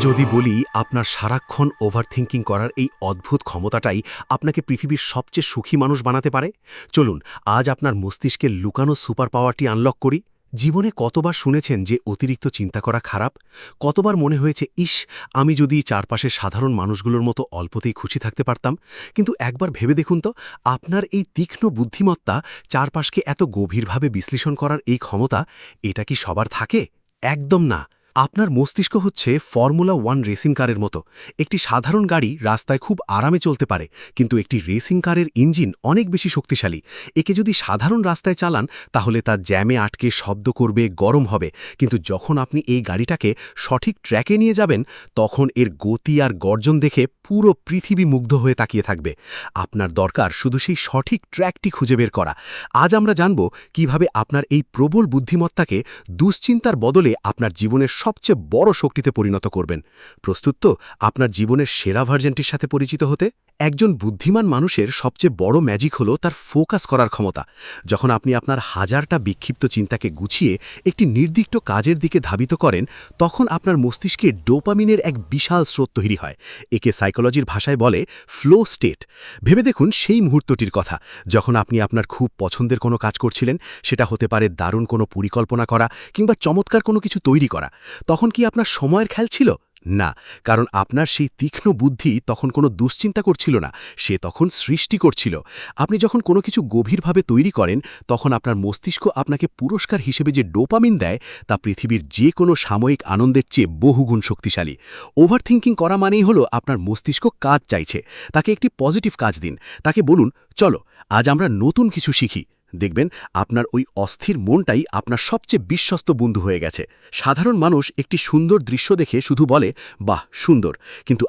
যদি বলি আপনার সারাক্ষণ ওভারথিংকিং করার এই অদ্ভুত ক্ষমতাটাই আপনাকে পৃথিবীর সবচেয়ে সুখী মানুষ বানাতে পারে, চলুন আজ আপনার মস্তিষ্কের লুকানো সুপার পাওয়ারটি আনলক করি। জীবনে কতবার শুনেছেন যে অতিরিক্ত চিন্তা করা খারাপ? কতবার মনে হয়েছে, ইস, আমি যদি চারপাশের সাধারণ মানুষগুলোর মতো অল্পতেই খুশি থাকতে পারতাম? কিন্তু একবার ভেবে দেখুন তো, আপনার এই তীক্ষ্ণ বুদ্ধিমত্তা, চারপাশকে এত গভীরভাবে বিশ্লেষণ করার এই ক্ষমতা, এটা কি সবার থাকে? একদম না। আপনার মস্তিষ্ক হচ্ছে ফর্মুলা 1 রেসিং কারের মতো। একটি সাধারণ গাড়ি রাস্তায় খুব আরামে চলতে পারে, কিন্তু একটি রেসিং কারের ইঞ্জিন অনেক বেশি শক্তিশালী। একে যদি সাধারণ রাস্তায় চালান, তাহলে তা জ্যামে আটকে শব্দ করবে, গরম হবে। কিন্তু যখন আপনি এই গাড়িটাকে সঠিক ট্র্যাকে নিয়ে যাবেন, তখন এর গতি আর গর্জন দেখে পুরো পৃথিবী মুগ্ধ হয়ে তাকিয়ে থাকবে। আপনার দরকার শুধু সেই সঠিক ট্র্যাকটি খুঁজে বের করা। আজ আমরা জানব কিভাবে আপনার এই প্রবল বুদ্ধিমত্তাকে দুশ্চিন্তার বদলে আপনার জীবনের সবচেয়ে বড় শক্তিতে পরিণত করবেন। প্রস্তুত তো আপনার জীবনের সেরা ভার্জনটির সাথে পরিচিত হতে? একজন বুদ্ধিমান মানুষের সবচেয়ে বড় ম্যাজিক হলো তার ফোকাস করার ক্ষমতা। যখন আপনি আপনার হাজারটা বিক্ষিপ্ত চিন্তাকে গুছিয়ে একটি নির্দিষ্ট কাজের দিকে ধাবিত করেন, তখন আপনার মস্তিষ্কে ডোপামিনের এক বিশাল স্রোত তৈরি হয়। একে সাইকোলজির ভাষায় বলে ফ্লো স্টেট। ভেবে দেখুন সেই মুহূর্তটির কথা, যখন আপনি আপনার খুব পছন্দের কোনো কাজ করছিলেন। সেটা হতে পারে দারুণ কোনো পরিকল্পনা করা কিংবা চমৎকার কোনো কিছু তৈরি করা। তখন কি আপনার সময়ের খেয়াল ছিল? না, কারণ আপনার সেই তীক্ষ্ণ বুদ্ধি তখন কোনো দুশ্চিন্তা করছিল না, সে তখন সৃষ্টি করছিল। আপনি যখন কোনো কিছু গভীরভাবে তৈরি করেন, তখন আপনার মস্তিষ্ক আপনাকে পুরস্কার হিসেবে যে ডোপামিন দেয়, তা পৃথিবীর যে কোনো সাময়িক আনন্দের চেয়ে বহুগুণ শক্তিশালী। ওভারথিংকিং করা মানেই হলো আপনার মস্তিষ্ক কাজ চাইছে। তাকে একটি পজিটিভ কাজ দিন। তাকে বলুন, চলো আজ আমরা নতুন কিছু শিখি। দেখবেন আপনার ওই অস্থির মনটাই আপনার সবচেয়ে বিশ্বস্ত বন্ধু হয়ে গেছে। সাধারণ মানুষ একটি সুন্দর দৃশ্য দেখে শুধু বলে, বাহ, সুন্দর। কিন্তু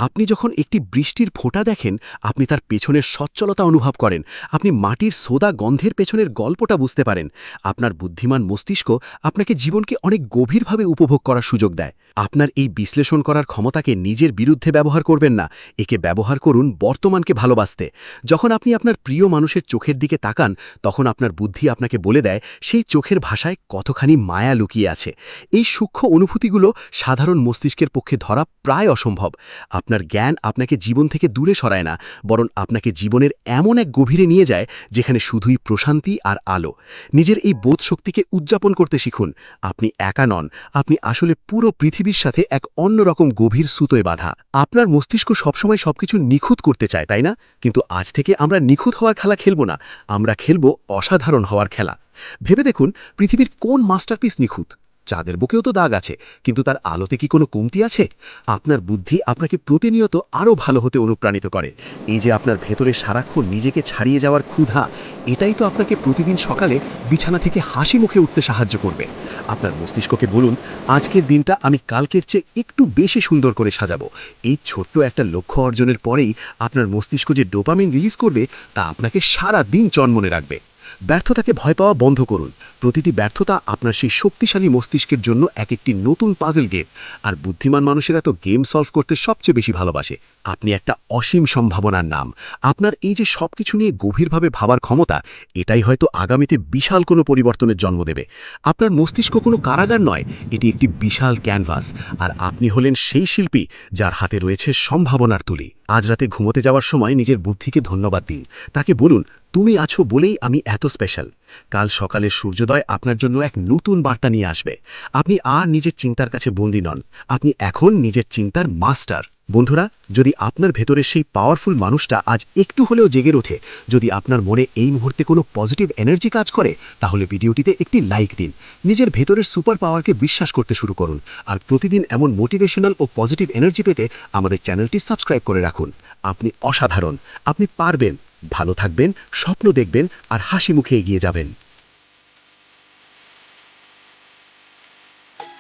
আপনি যখন একটি বৃষ্টির ফোঁটা দেখেন, আপনি তার পেছনের সচ্ছলতা অনুভব করেন। আপনি মাটির সোদা গন্ধের পেছনের গল্পটা বুঝতে পারেন। আপনার বুদ্ধিমান মস্তিষ্ক আপনাকে জীবনকে অনেক গভীরভাবে উপভোগ করার সুযোগ দেয়। আপনার এই বিশ্লেষণ করার ক্ষমতাকে নিজের বিরুদ্ধে ব্যবহার করবেন না, একে ব্যবহার করুন বর্তমানকে ভালোবাসতে। যখন আপনি আপনার প্রিয় মানুষের চোখের দিকে তাকান, তখন আপনার বুদ্ধি আপনাকে বলে দেয় সেই চোখের ভাষায় কতখানি মায়া লুকিয়ে আছে। এই সূক্ষ্ম অনুভূতিগুলো সাধারণ মস্তিষ্কের পক্ষে ধরা প্রায় অসম্ভব। আপনার জ্ঞান আপনাকে জীবন থেকে দূরে সরায় না, বরং আপনাকে জীবনের এমন এক গভীরে নিয়ে যায় যেখানে শুধুই প্রশান্তি আর আলো। নিজের এই বোধ শক্তিকে উদযাপন করতে শিখুন। আপনি একা নন, আপনি আসলে পুরো পৃথিবীর সাথে এক অন্যরকম গভীর সুতোয় বাঁধা। আপনার মস্তিষ্ক সবসময় সবকিছু নিখুঁত করতে চায়, তাই না? কিন্তু আজ থেকে আমরা নিখুঁত হওয়ার খেলা খেলব না, আমরা খেলব অসাধারণ হওয়ার খেলা। ভেবে দেখুন, পৃথিবীর কোন মাস্টারপিস নিখুঁত? চাঁদের বুকেও তো দাগ আছে, কিন্তু তার আলোতে কি কোনো কমতি আছে? আপনার বুদ্ধি আপনাকে প্রতিনিয়ত আরও ভালো হতে অনুপ্রাণিত করে। এই যে আপনার ভেতরে সারাক্ষণ নিজেকে ছাড়িয়ে যাওয়ার ক্ষুধা, এটাই তো আপনাকে প্রতিদিন সকালে বিছানা থেকে হাসি মুখে উঠতে সাহায্য করবে। আপনার মস্তিষ্ককে বলুন, আজকের দিনটা আমি কালকের চেয়ে একটু বেশি সুন্দর করে সাজাবো। এই ছোট্ট একটা লক্ষ্য অর্জনের পরেই আপনার মস্তিষ্ক যে ডোপামিন রিলিজ করবে, তা আপনাকে সারা দিন চনমনে রাখবে। ব্যর্থতাকে ভয় পাওয়া বন্ধ করুন। প্রতিটি ব্যর্থতা আপনার সেই শক্তিশালী মস্তিষ্কের জন্য একটি নতুন পাজল গেম। আর বুদ্ধিমান মানুষেরা তো গেম সলভ করতে সবচেয়ে বেশি ভালোবাসে। আপনি একটা অসীম সম্ভাবনার নাম। আপনার এই যে সবকিছু নিয়ে গভীরভাবে ভাবার ক্ষমতা, এটাই হয়তো আগামীতে বিশাল কোনো পরিবর্তনের জন্ম দেবে। আপনার মস্তিষ্ক কোনো কারাগার নয়, এটি একটি বিশাল ক্যানভাস। আর আপনি হলেন সেই শিল্পী যার হাতে রয়েছে সম্ভাবনার তুলি। আজ রাতে ঘুমোতে যাওয়ার সময় নিজের বুদ্ধিকে ধন্যবাদ দিন। তাকে বলুন, তুমি আছো বলেই আমি এত স্পেশাল। কাল সকালের সূর্যোদয় আপনার জন্য এক নতুন বার্তা নিয়ে আসবে। আপনি আর নিজের চিন্তার কাছে বন্দী নন, আপনি এখন নিজের চিন্তার মাস্টার। বন্ধুরা, যদি আপনার ভেতরের সেই পাওয়ারফুল মানুষটা আজ একটু হলেও জেগে ওঠে, যদি আপনার মনে এই মুহূর্তে কোনো পজিটিভ এনার্জি কাজ করে, তাহলে ভিডিওটিতে একটি লাইক দিন। নিজের ভেতরের সুপার পাওয়ারকে বিশ্বাস করতে শুরু করুন। আর প্রতিদিন এমন মোটিভেশনাল ও পজিটিভ এনার্জি পেতে আমাদের চ্যানেলটি সাবস্ক্রাইব করে রাখুন। আপনি অসাধারণ, আপনি পারবেন। ভালো থাকবেন, স্বপ্ন দেখবেন আর হাসি মুখে এগিয়ে যাবেন।